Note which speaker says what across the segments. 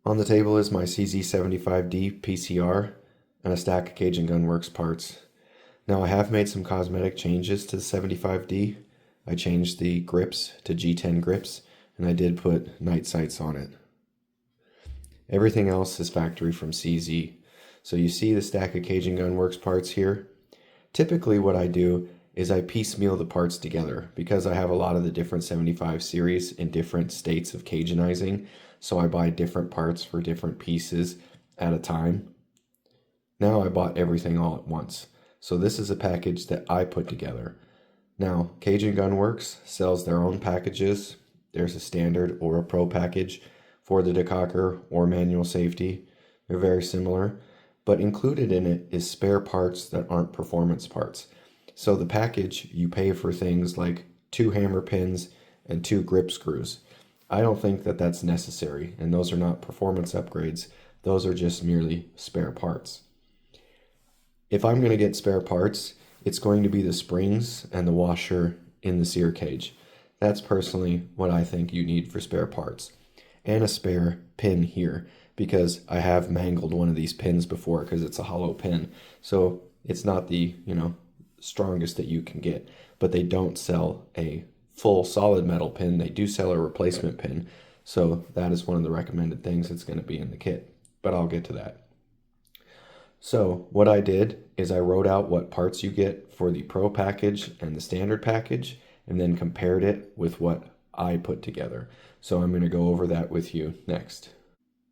Speaker 1: On the table is my CZ75D PCR and a stack of Cajun Gunworks parts. Now I have made some cosmetic changes to the 75D. I changed the grips to G10 grips, and I did put night sights on it. Everything else is factory from CZ. So you see the stack of Cajun Gunworks parts here. Typically what I do is I piecemeal the parts together because I have a lot of the different 75 series in different states of Cajunizing. So I buy different parts for different pieces at a time. Now I bought everything all at once. So this is a package that I put together. Now, Cajun Gunworks sells their own packages. There's a standard or a pro package for the decocker or manual safety. They're very similar, but included in it is spare parts that aren't performance parts. So the package, you pay for things like 2 hammer pins and 2 grip screws. I don't think that that's necessary, and those are not performance upgrades. Those are just merely spare parts. If I'm going to get spare parts, it's going to be the springs and the washer in the sear cage. That's personally what I think you need for spare parts. And a spare pin here, because I have mangled one of these pins before because it's a hollow pin. So it's not the, strongest that you can get, but they don't sell a full solid metal pin. They do sell a replacement pin. So that is one of the recommended things that's going to be in the kit, but I'll get to that. So what I did is I wrote out what parts you get for the Pro package and the standard package, and then compared it with what I put together. So I'm going to go over that with you next.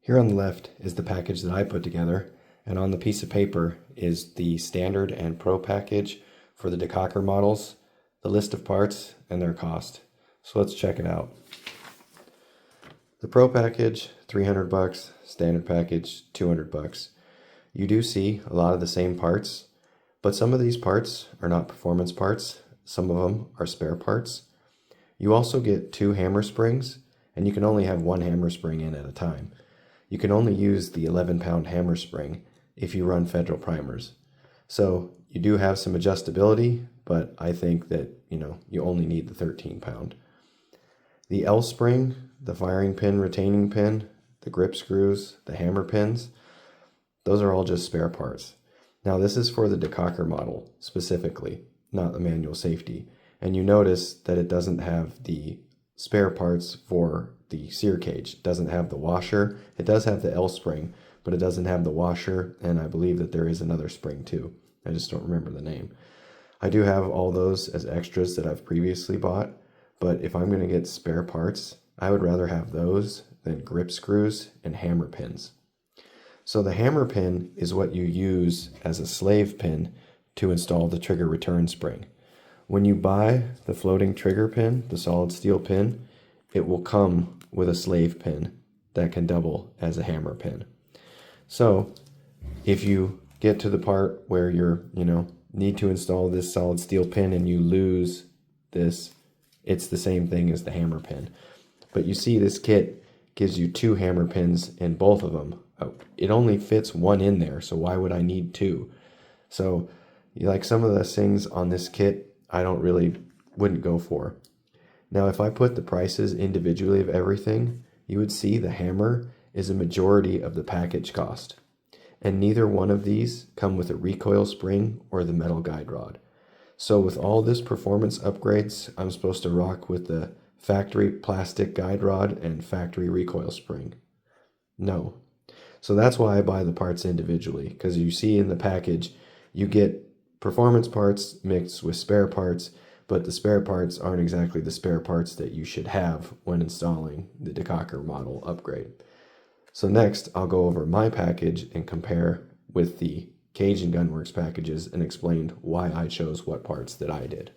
Speaker 1: Here on the left is the package that I put together, and on the piece of paper is the standard and Pro package for the decocker models, the list of parts, and their cost. So let's check it out. The Pro package, $300, standard package, $200. You do see a lot of the same parts, but some of these parts are not performance parts. Some of them are spare parts. You also get 2 hammer springs, and you can only have 1 hammer spring in at a time. You can only use the 11-pound hammer spring if you run Federal primers. So you do have some adjustability, but I think that, you only need the 13-pound. The L spring, the firing pin, retaining pin, the grip screws, the hammer pins, those are all just spare parts. Now this is for the decocker model specifically, not the manual safety. And you notice that it doesn't have the spare parts for the sear cage. It doesn't have the washer. It does have the L spring, but it doesn't have the washer, and I believe that there is another spring too. I just don't remember the name. I do have all those as extras that I've previously bought, but if I'm going to get spare parts, I would rather have those than grip screws and hammer pins. So the hammer pin is what you use as a slave pin to install the trigger return spring. When you buy the floating trigger pin, the solid steel pin, it will come with a slave pin that can double as a hammer pin. So if you get to the part where you're, need to install this solid steel pin and you lose this, it's the same thing as the hammer pin. But you see this kit gives you 2 hammer pins in both of them. It only fits 1 in there, so why would I need 2? So like some of the things on this kit, I wouldn't go for. Now if I put the prices individually of everything, you would see the hammer is a majority of the package cost. And neither one of these come with a recoil spring or the metal guide rod. So with all this performance upgrades, I'm supposed to rock with the factory plastic guide rod and factory recoil spring. No. So that's why I buy the parts individually, because you see in the package, you get performance parts mixed with spare parts, but the spare parts aren't exactly the spare parts that you should have when installing the decocker model upgrade. So next, I'll go over my package and compare with the Cajun Gunworks packages and explain why I chose what parts that I did.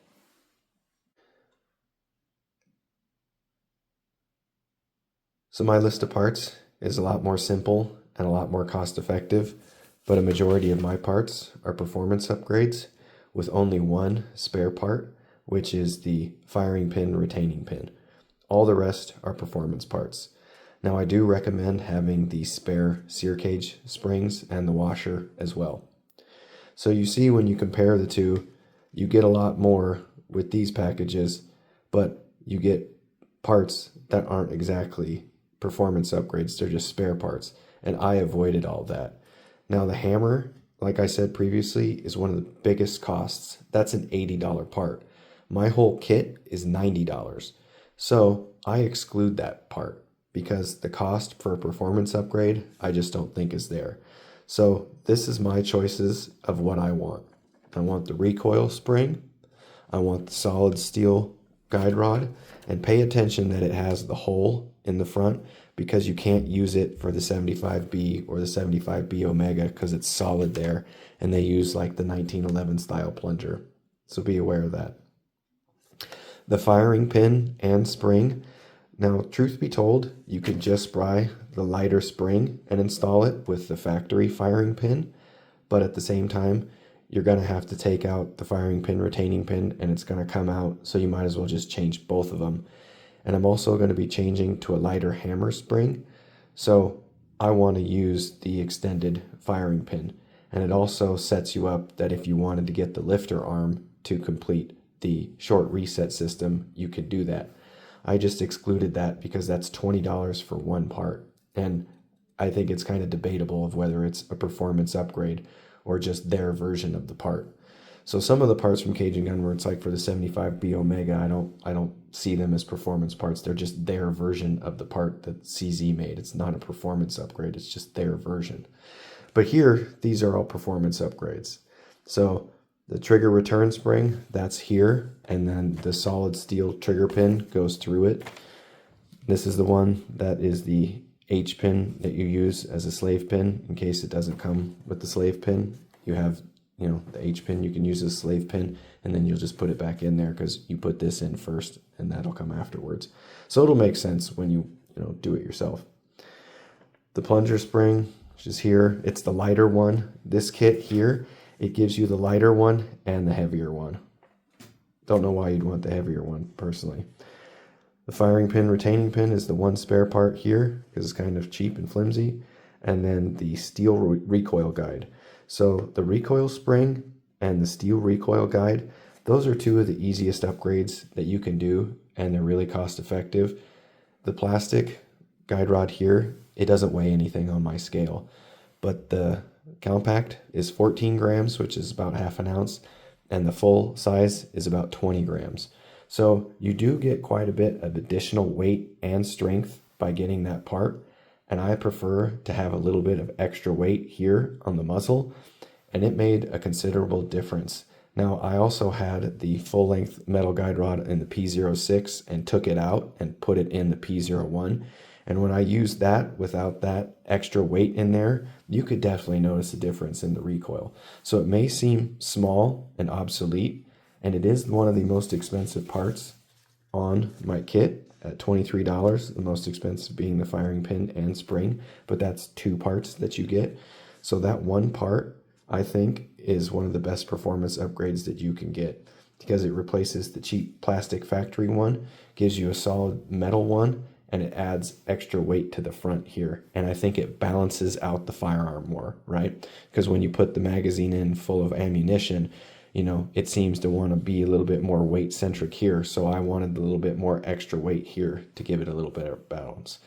Speaker 1: So my list of parts is a lot more simple and a lot more cost effective, but a majority of my parts are performance upgrades with only 1 spare part, which is the firing pin retaining pin. All the rest are performance parts. Now I do recommend having the spare sear cage springs and the washer as well. So you see when you compare the two, you get a lot more with these packages, but you get parts that aren't exactly performance upgrades, they're just spare parts. And I avoided all that. Now the hammer, like I said previously, is one of the biggest costs. That's an $80 part. My whole kit is $90. So I exclude that part because the cost for a performance upgrade, I just don't think is there. So this is my choices of what I want. I want the recoil spring. I want the solid steel guide rod, and pay attention that it has the hole in the front because you can't use it for the 75B or the 75B Omega because it's solid there, and they use like the 1911 style plunger. So be aware of that. The firing pin and spring. Now, truth be told, you could just buy the lighter spring and install it with the factory firing pin, but at the same time, you're going to have to take out the firing pin, retaining pin, and it's going to come out, so you might as well just change both of them. And I'm also going to be changing to a lighter hammer spring, so I want to use the extended firing pin. And it also sets you up that if you wanted to get the lifter arm to complete the short reset system, you could do that. I just excluded that because that's $20 for one part, and I think it's kind of debatable of whether it's a performance upgrade or just their version of the part. So some of the parts from Cage and Gunworks, like for the 75B Omega, I don't see them as performance parts. They're just their version of the part that CZ made. It's not a performance upgrade, it's just their version. But here, these are all performance upgrades. So the trigger return spring, that's here, and then the solid steel trigger pin goes through it. This is the one that is the H pin that you use as a slave pin in case it doesn't come with the slave pin. You have, the H pin you can use as a slave pin, and then you'll just put it back in there because you put this in first and that'll come afterwards. So it'll make sense when you do it yourself. The plunger spring, which is here, it's the lighter one. This kit here, it gives you the lighter one and the heavier one. Don't know why you'd want the heavier one personally. The firing pin, retaining pin is the one spare part here because it's kind of cheap and flimsy. And then the steel recoil guide. So the recoil spring and the steel recoil guide, those are two of the easiest upgrades that you can do, and they're really cost effective. The plastic guide rod here, it doesn't weigh anything on my scale, but the compact is 14 grams, which is about half an ounce, and the full size is about 20 grams. So you do get quite a bit of additional weight and strength by getting that part. And I prefer to have a little bit of extra weight here on the muzzle, and it made a considerable difference. Now, I also had the full length metal guide rod in the P06 and took it out and put it in the P01. And when I used that without that extra weight in there, you could definitely notice a difference in the recoil. So it may seem small and obsolete, and it is one of the most expensive parts on my kit at $23, the most expensive being the firing pin and spring, but that's two parts that you get. So that one part, I think, is one of the best performance upgrades that you can get because it replaces the cheap plastic factory one, gives you a solid metal one, and it adds extra weight to the front here. And I think it balances out the firearm more, right? Because when you put the magazine in full of ammunition, it seems to want to be a little bit more weight centric here. So I wanted a little bit more extra weight here to give it a little bit of balance.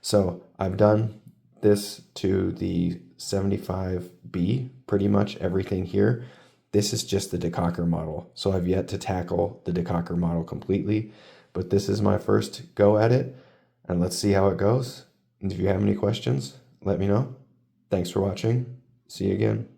Speaker 1: So I've done this to the 75B, pretty much everything here. This is just the decocker model. So I've yet to tackle the decocker model completely, but this is my first go at it, and let's see how it goes. And if you have any questions, let me know. Thanks for watching. See you again.